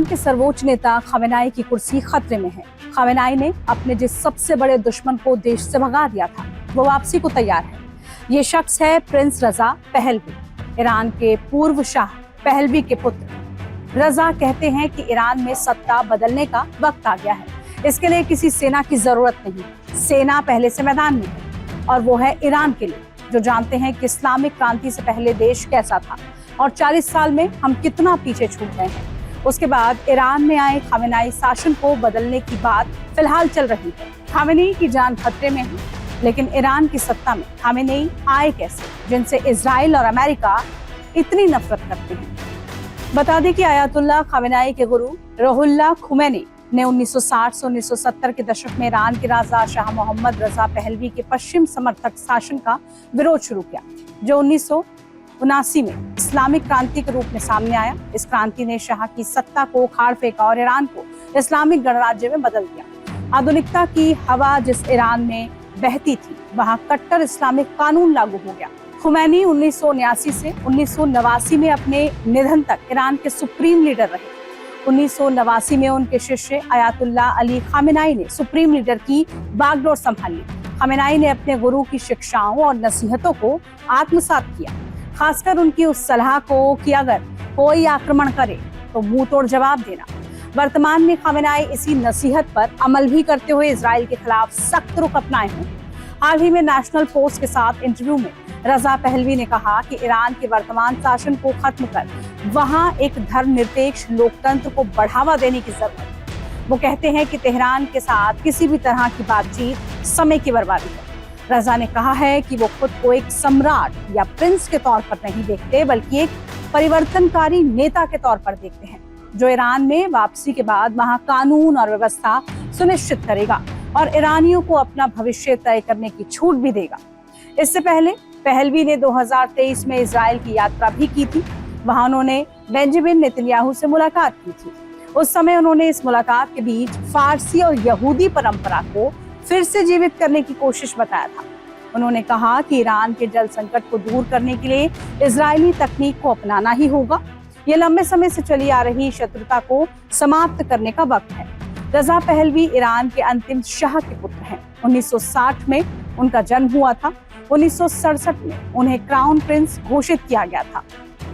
Iran के सर्वोच्च नेता खमेनाई की कुर्सी खतरे में है। खमेनाई ने अपने जिस सबसे बड़े दुश्मन को देश से भगा दिया था, वो वापसी को तैयार है। ये शख्स है प्रिंस रजा पहलवी, ईरान के पूर्व शाह पहलवी के पुत्र। रजा कहते हैं कि ईरान में सत्ता बदलने का वक्त आ गया है। इसके लिए किसी सेना की जरूरत नहीं। सेना पहले से मैदान में है और वो है ईरान के लिए, जो जानते हैं कि इस्लामिक क्रांति से पहले देश कैसा था और 40 साल में हम कितना पीछे छूट गए हैं। उसके बाद ईरान में आए खामेनेई शासन को बदलने की बात फिलहाल चल रही है। खामेनेई की जान खतरे में है, लेकिन ईरान की सत्ता में खामेनेई आए कैसे, जिनसे इजराइल और अमेरिका इतनी नफरत करते हैं। बता दें कि आयतुल्लाह खामेनेई के गुरु रुहुल्लाह खुमैनी ने 1960 से 1970 के दशक में ईरान के राजा शाह मोहम्मद रजा पहलवी के पश्चिम समर्थक शासन का विरोध शुरू किया, जो 1979 में इस्लामिक क्रांति के रूप में सामने आया। इस क्रांति ने शाह की सत्ता को उखाड़ फेंका और ईरान को इस्लामिक गणराज्य में बदल दिया। आधुनिकता की हवा जिस ईरान में बहती थी, वहां कट्टर इस्लामिक कानून लागू हो गया। खुमैनी 1979 से 1989 में अपने निधन तक ईरान के सुप्रीम लीडर रहे। 1989 में उनके शिष्य आयतुल्लाह अली खामेनेई ने सुप्रीम लीडर की बागडोर संभाली। खामेनेई ने अपने गुरु की शिक्षाओं और नसीहतों को आत्मसात किया, खासकर उनकी उस सलाह को कि अगर कोई आक्रमण करे तो मुंह तोड़ जवाब देना। वर्तमान में खामेनेई इसी नसीहत पर अमल भी करते हुए इजराइल के खिलाफ सख्त रुख अपनाए हैं। हाल ही में नेशनल पोस्ट के साथ इंटरव्यू में रजा पहलवी ने कहा कि ईरान के वर्तमान शासन को खत्म कर वहां एक धर्मनिरपेक्ष लोकतंत्र को बढ़ावा देने की जरूरत है। वो कहते हैं कि तेहरान के साथ किसी भी तरह की बातचीत समय की बर्बादी है। रजा ने कहा है कि वो खुद को एक सम्राट या प्रिंस के तौर पर नहीं देखते, बल्कि एक परिवर्तनकारी नेता के तौर पर देखते हैं, जो ईरान में वापसी के बाद वहां कानून और व्यवस्था सुनिश्चित करेगा और ईरानियों को अपना भविष्य तय करने की छूट भी देगा। इससे पहले पहलवी ने 2023 में इजराइल की यात्रा भी की थी। वहां उन्होंने बेंजामिन नेतन्याहू से मुलाकात की थी। उस समय उन्होंने इस मुलाकात के बीच फारसी और यहूदी परंपरा को फिर से जीवित करने की कोशिश बताया था। उन्होंने कहा कि ईरान के जल संकट को दूर करने के लिए इजरायली तकनीक को अपनाना ही होगा। ये लंबे समय से चली आ रही शत्रुता को समाप्त करने का वक्त है। रजा पहलवी ईरान के अंतिम शाह के पुत्र हैं। 1960 में उनका जन्म हुआ था। 1967 में उन्हें क्राउन प्रिंस घोषित किया गया था।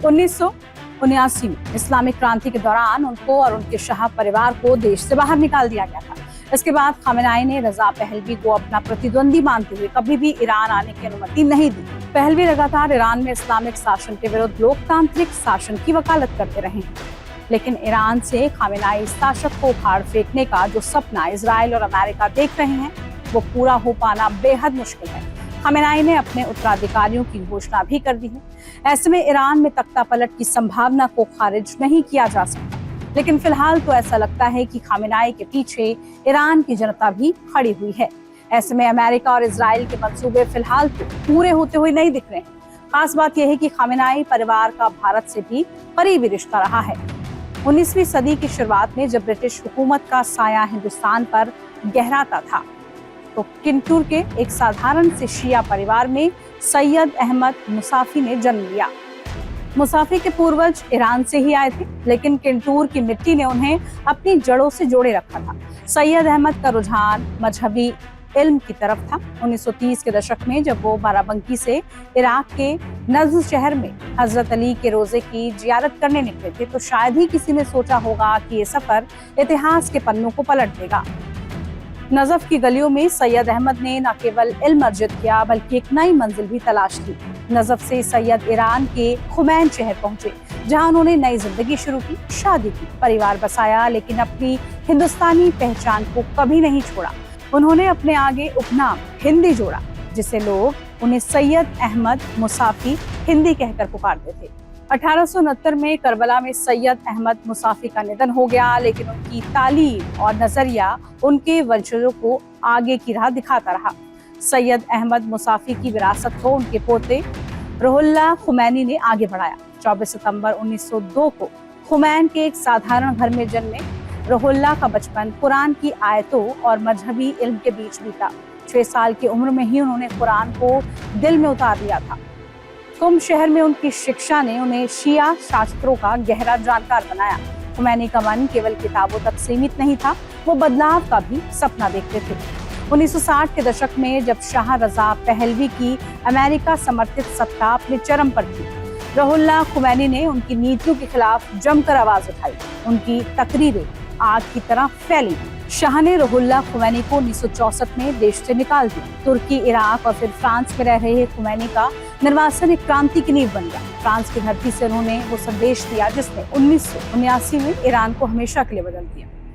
1979 में इस्लामिक क्रांति के दौरान उनको और उनके शाह परिवार को देश से बाहर निकाल दिया गया था। इसके बाद खामेनेई ने रजा पहलवी को अपना प्रतिद्वंदी मानते हुए कभी भी ईरान आने की अनुमति नहीं दी। पहलवी लगातार ईरान में इस्लामिक शासन के विरुद्ध लोकतांत्रिक शासन की वकालत करते रहे हैं, लेकिन ईरान से खामेनेई शासक को उखाड़ फेंकने का जो सपना इजराइल और अमेरिका देख रहे हैं, वो पूरा हो पाना बेहद मुश्किल है। खामेनेई ने अपने उत्तराधिकारियों की घोषणा भी कर दी है। ऐसे में ईरान में तख्तापलट की संभावना को खारिज नहीं किया जा सकता, लेकिन फिलहाल तो ऐसा लगता है कि खामेनेई के पीछे ईरान की जनता भी खड़ी हुई है। ऐसे में अमेरिका और इजराइल के मंसूबे फिलहाल तो पूरे होते हुए नहीं दिख रहे हैं। खास बात यह है कि खामेनेई परिवार का भारत से भी करीबी रिश्ता रहा है। 19वीं सदी की शुरुआत में जब ब्रिटिश हुकूमत का साया हिंदुस्तान पर गहराता था, तो किंतूर के एक साधारण से शिया परिवार में सैयद अहमद मुसाफी ने जन्म लिया। मुसाफी के पूर्वज ईरान से ही आए थे, लेकिन किंतूर की मिट्टी ने उन्हें अपनी जड़ों से जोड़े रखा था। सैयद अहमद का रुझान मजहबी इल्म की तरफ था। 1930 के दशक में जब वो बाराबंकी से इराक के नज्फ शहर में हजरत अली के रोजे की जियारत करने निकले थे, तो शायद ही किसी ने सोचा होगा कि ये सफर इतिहास के पन्नों को पलट देगा। नजफ की गलियों में सैयद अहमद ने न केवल इल्म अर्जित किया, बल्कि एक नई मंजिल भी तलाश की। नजफ से सैयद ईरान के खुमैन शहर पहुंचे, जहां उन्होंने नई जिंदगी शुरू की, शादी की, परिवार बसाया, लेकिन अपनी हिंदुस्तानी पहचान को कभी नहीं छोड़ा। उन्होंने अपने आगे उपनाम हिंदी जोड़ा, जिसे लोग उन्हें सैयद अहमद मुसाफी हिंदी कहकर पुकारते थे। 1869 में करबला में सैयद अहमद मुसाफी का निधन हो गया, लेकिन उनकी तालीम और नजरिया उनके वंशजों को आगे की राह दिखाता रहा। सैयद अहमद मुसाफी की विरासत को उनके पोते रुहुल्लाह खुमैनी ने आगे बढ़ाया। 24 सितंबर 1902 को खुमैन के एक साधारण घर में जन्मे रुहुल्लाह का बचपन कुरान की आयतों और मजहबी इल्म के बीच बीता। 6 साल की उम्र में ही उन्होंने कुरान को दिल में उतार लिया था। कुम शहर में उनकी शिक्षा ने उन्हें शिया शास्त्रों का गहरा जानकार बनाया। खुमैनी का मन केवल किताबों तक सीमित नहीं था, वो बदलाव का भी सपना देखते थे। 1960 के दशक में जब शाह रजा पहलवी की अमेरिका समर्थित सत्ता अपने चरम पर थी, रुहुल्लाह खुमैनी ने उनकी नीतियों के खिलाफ जमकर आवाज उठाई। उनकी तकरीरें आग की तरह फैली। शाह ने रुहुल्लाह खुमैनी को 1964 में देश से निकाल दिया। तुर्की, इराक और फिर फ्रांस में रह रहे खुमैनी का निर्वासन एक क्रांति की नींव बन गया। फ्रांस की धरती से उन्होंने वो संदेश दिया जिसने 1979 में ईरान को हमेशा के लिए बदल दिया।